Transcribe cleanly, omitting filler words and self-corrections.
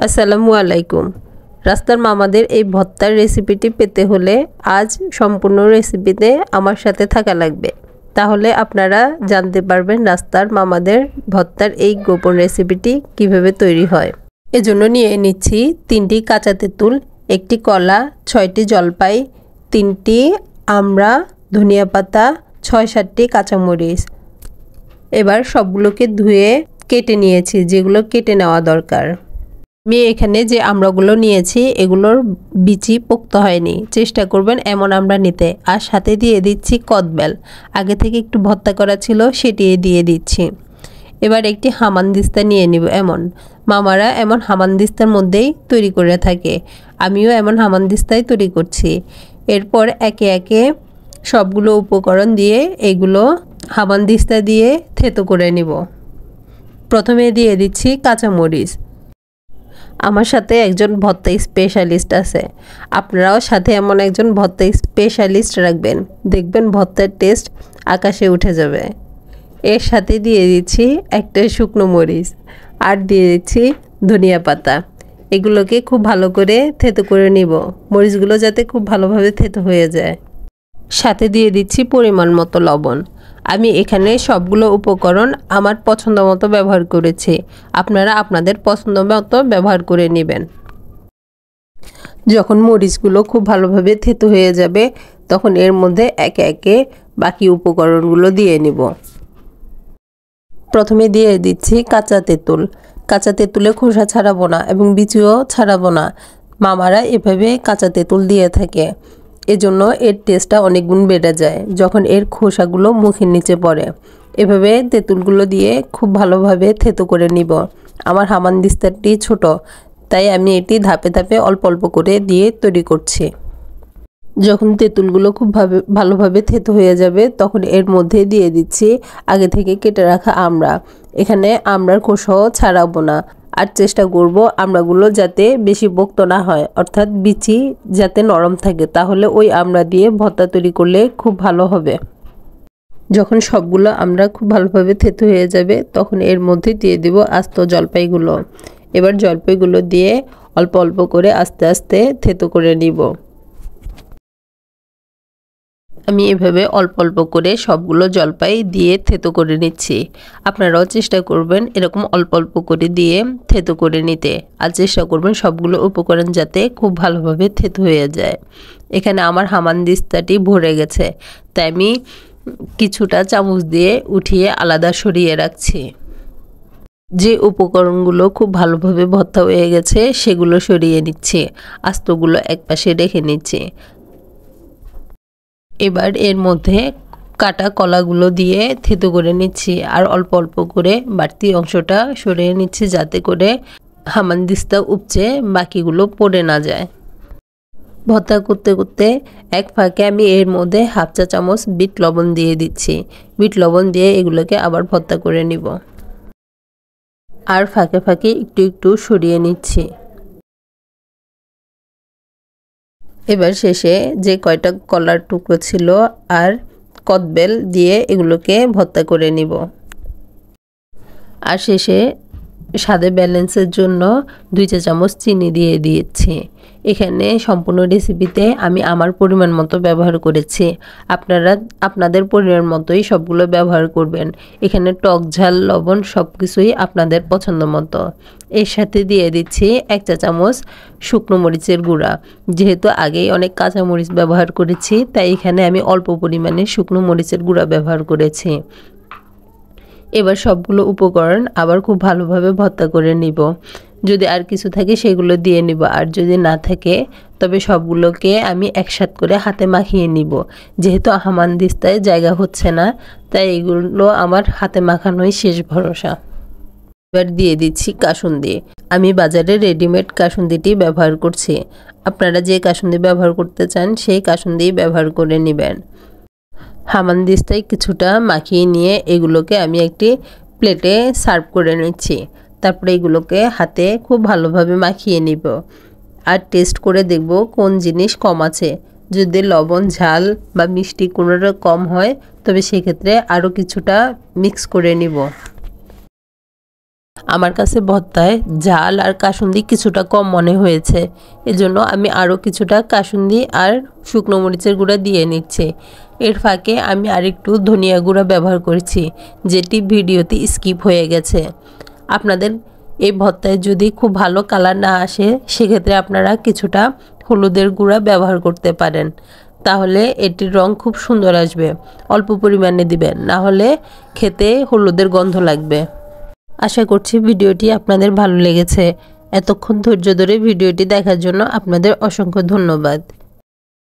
আসসালামু আলাইকুম। রাস্তার মামাদের এই ভর্তার রেসিপিটি পেতে হলে আজ সম্পূর্ণ রেসিপিতে আমার সাথে থাকা লাগবে। তাহলে আপনারা জানতে পারবেন রাস্তার মামাদের ভর্তার এই গোপন রেসিপিটি কিভাবে তৈরি হয়। এজন্য নিয়ে নিচ্ছি 3টি কাঁচা তেঁতুল, 1টি কলা, 6টি জলপাই, 3টি আমড়া, ধনিয়া পাতা, 6-7টি কাঁচামরিচ। এবার সবগুলোকে ধুয়ে কেটে নিয়েছি, যেগুলো কেটে নেওয়া দরকার। আমি এখানে যে আমড়াগুলো নিয়েছি এগুলোর বিচি পোক্ত হয়নি, চেষ্টা করবেন এমন আমড়া নিতে। আর সাথে দিয়ে দিচ্ছি কদবেল, আগে থেকে একটু ভর্তা করা ছিল সেটি দিয়ে দিচ্ছি। এবার একটি হামানদিস্তা নিয়ে নিব। মামারা এমন হামানদিস্তার মধ্যেই তৈরি করে থাকে, আমিও এমন হামানদিস্তায় তৈরি করছি। এরপর একে একে সবগুলো উপকরণ দিয়ে এগুলো হামানদিস্তা দিয়ে থেতো করে নিব। প্রথমে দিয়ে দিচ্ছি কাঁচামরিচ। আমার সাথে একজন ভর্তা স্পেশালিস্ট আছে, আপনারাও সাথে এমন একজন ভর্তা স্পেশালিস্ট রাখবেন, দেখবেন ভর্তার টেস্ট আকাশে উঠে যাবে। এর সাথে দিয়ে দিচ্ছি একটা শুকনো মরিচ আর দিয়ে দিচ্ছি ধনিয়া পাতা। এগুলোকে খুব ভালো করে থেতো করে নিব, মরিচগুলো যাতে খুব ভালোভাবে থেতো হয়ে যায়। সাথে দিয়ে দিচ্ছি পরিমাণ মতো লবণ। আমি এখানে সবগুলো উপকরণ আমার পছন্দ মতো ব্যবহার করেছি, আপনারা আপনাদের পছন্দ মতো ব্যবহার করে নেবেন। যখন মরিচগুলো খুব ভালোভাবে থেতো হয়ে যাবে তখন এর মধ্যে একে একে বাকি উপকরণগুলো দিয়ে নিব। প্রথমে দিয়ে দিচ্ছি কাঁচা তেঁতুল। কাঁচা তেঁতুলে খোসা ছাড়াবো না এবং বিচিও ছাড়াবো না, মামারা এভাবে কাঁচা তেঁতুল দিয়ে থাকে। এজন্য এর টেস্টটা অনেক গুণ বেড়ে যায় যখন এর খোসাগুলো মুখের নিচে পড়ে। এভাবে তেঁতুলগুলো দিয়ে খুব ভালোভাবে থেতো করে নিব। আমার হামানদিস্তাটি ছোট, তাই আমি এটি ধাপে ধাপে অল্প অল্প করে দিয়ে তৈরি করছি। যখন তেঁতুলগুলো খুব ভালোভাবে থেতো হয়ে যাবে তখন এর মধ্যে দিয়ে দিচ্ছি আগে থেকে কেটে রাখা আমড়া। এখানে আমড়ার খোসাও ছাড়াবো না, আর চেষ্টা করব আমড়াগুলো যাতে বেশি পোক্ত না হয়, অর্থাৎ বিচি যাতে নরম থাকে, তাহলে ওই আমড়া দিয়ে ভর্তা তৈরি করলে খুব ভালো হবে। যখন সবগুলো আমড়া খুব ভালোভাবে থেতো হয়ে যাবে তখন এর মধ্যে দিয়ে দেব আস্ত জলপাইগুলো। এবার জলপাইগুলো দিয়ে অল্প অল্প করে আস্তে আস্তে থেতো করে নিব। আমি এভাবে অল্প অল্প করে সবগুলো জলপাই দিয়ে থেতো করে নিচ্ছি। আপনারাও চেষ্টা করবেন এরকম অল্প অল্প করে দিয়ে থেতো করে নিতে, আর চেষ্টা করবেন সবগুলো উপকরণ যাতে খুব ভালোভাবে থেতো হয়ে যায়। এখানে আমার হামানদিস্তাটি ভরে গেছে, তাই আমি কিছুটা চামচ দিয়ে উঠিয়ে আলাদা সরিয়ে রাখছি। যে উপকরণগুলো খুব ভালোভাবে ভর্তা হয়ে গেছে সেগুলো সরিয়ে নিচ্ছি, আস্তগুলো একপাশে রেখে নিচ্ছি। এবার এর মধ্যে কাটা কলাগুলো দিয়ে থেতো করে নিচ্ছি, আর অল্প অল্প করে বাড়তি অংশটা সরিয়ে নিচ্ছি যাতে করে হামানদিস্তা উপচে বাকিগুলো পড়ে না যায়। ভর্তা করতে করতে এক ফাঁকে আমি এর মধ্যে হাফ চা চামচ বিট লবণ দিয়ে দিচ্ছি। বিট লবণ দিয়ে এগুলোকে আবার ভর্তা করে নিব, আর ফাঁকে ফাঁকে একটু একটু সরিয়ে নিচ্ছি। এবার শেষে যে কয়টা কলার টুকরো ছিল আর কদবেল দিয়ে এগুলোকে ভর্তা করে নিব। আর শেষে স্বাদে ব্যালেন্সের জন্য 2 চা চামচ চিনি দিয়ে দিয়েছি। এখানে সম্পূর্ণ রেসিপিতে আমি আমার পরিমাণ মতো ব্যবহার করেছি, আপনারা আপনাদের পরিমাণ মতোই সবগুলো ব্যবহার করবেন। এখানে টক ঝাল লবণ সব কিছুই আপনাদের পছন্দ মতো। এর সাথে দিয়ে দিচ্ছি 1 চা চামচ শুকনো মরিচের গুঁড়া। যেহেতু আগেই অনেক কাঁচা মরিচ ব্যবহার করেছি তাই এখানে আমি অল্প পরিমাণে শুকনো মরিচের গুঁড়া ব্যবহার করেছি। এবার সবগুলো উপকরণ আবার খুব ভালোভাবে ভর্তা করে নিব। যদি আর কিছু থাকে সেগুলো দিয়ে নিব, আর যদি না থাকে তবে সবগুলোকে আমি একসাথে করে হাতে মাখিয়ে নিব। যেহেতু হামানদিস্তায় জায়গা হচ্ছে না তাই এগুলো আমার হাতে মাখানোই শেষ ভরসা। এবার দিয়ে দিচ্ছি কাসুন্দি। আমি বাজারে রেডিমেড কাসুন্দিটি ব্যবহার করছি, আপনারা যে কাসুন্দি ব্যবহার করতে চান সেই কাসুন্দি ব্যবহার করে নেবেন। হামানদিস্তায় কিছুটা মাখিয়ে নিয়ে এগুলোকে আমি একটি প্লেটে সার্ভ করে নিচ্ছি। তারপরে এগুলোকে হাতে খুব ভালোভাবে মাখিয়ে নিব, আর টেস্ট করে দেখব কোন জিনিস কম আছে। যদি লবণ ঝাল বা মিষ্টি কোনোটা কম হয় তবে সেক্ষেত্রে আরও কিছুটা মিক্স করে নিব। আমার কাছে ভর্তায় ঝাল আর কাসুন্দি কিছুটা কম মনে হয়েছে, এজন্য আমি আরও কিছুটা কাসুন্দি আর শুকনো মরিচের গুঁড়া দিয়ে নিচ্ছি। এর ফাঁকে আমি আরেকটু ধনিয়া গুঁড়া ব্যবহার করছি, যেটি ভিডিওতে স্কিপ হয়ে গেছে। আপনাদের এই ভর্তায় যদি খুব ভালো কালার না আসে, সেক্ষেত্রে আপনারা কিছুটা হলুদের গুঁড়া ব্যবহার করতে পারেন, তাহলে এটির রং খুব সুন্দর আসবে। অল্প পরিমাণে দিবেন, না হলে খেতে হলুদের গন্ধ লাগবে। আশা করছি ভিডিওটি আপনাদের ভালো লেগেছে। এতক্ষণ ধৈর্য ধরে ভিডিওটি দেখার জন্য আপনাদের অসংখ্য ধন্যবাদ।